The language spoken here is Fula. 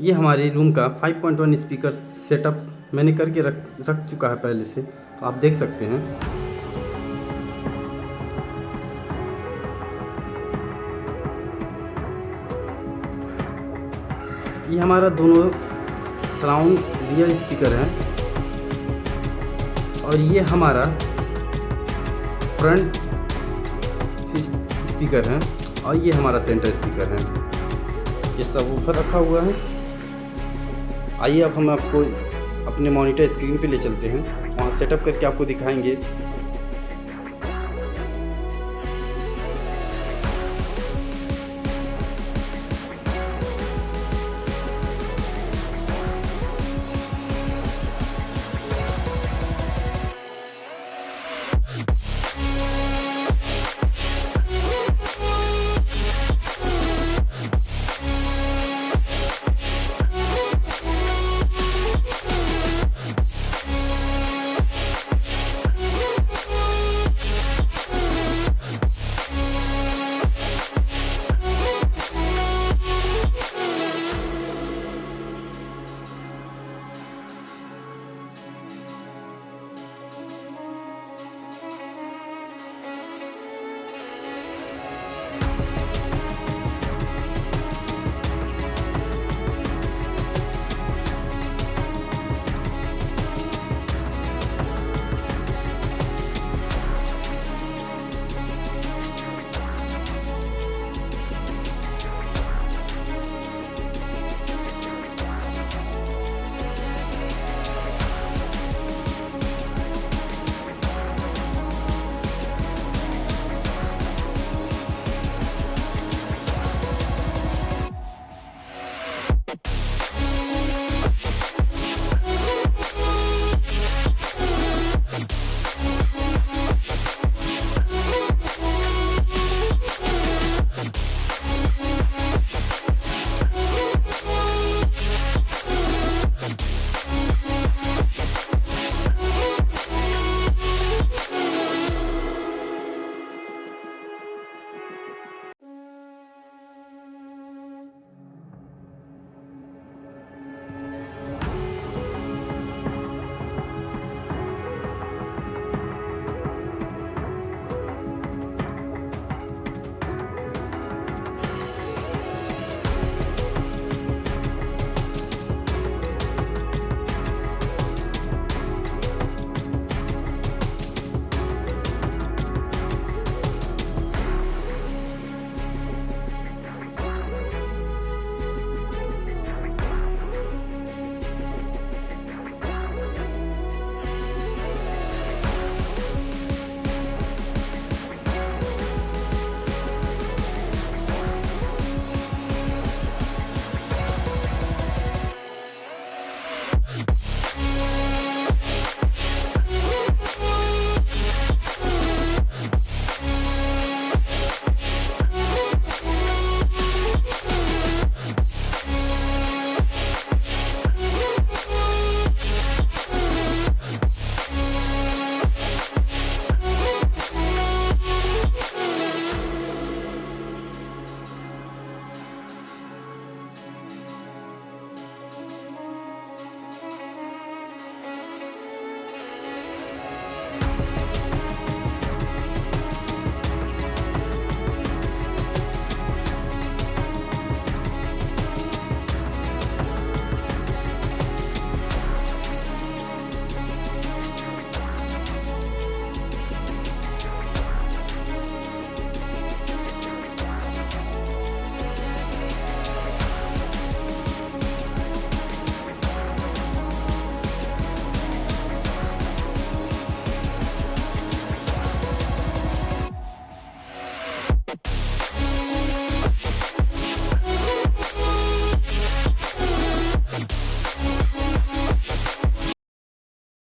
ये हमारे रूम का 5.1 स्पीकर सेटअप मैंने करके रख चुका है पहले से, तो आप देख सकते हैं। ये हमारा दोनों सराउंड रियर स्पीकर है और ये हमारा फ्रंट स्पीकर है और ये हमारा सेंटर स्पीकर है। ये सब ऊपर रखा हुआ है। आइए अब हम आपको अपने मॉनिटर स्क्रीन पे ले चलते हैं, वहाँ सेटअप करके आपको दिखाएंगे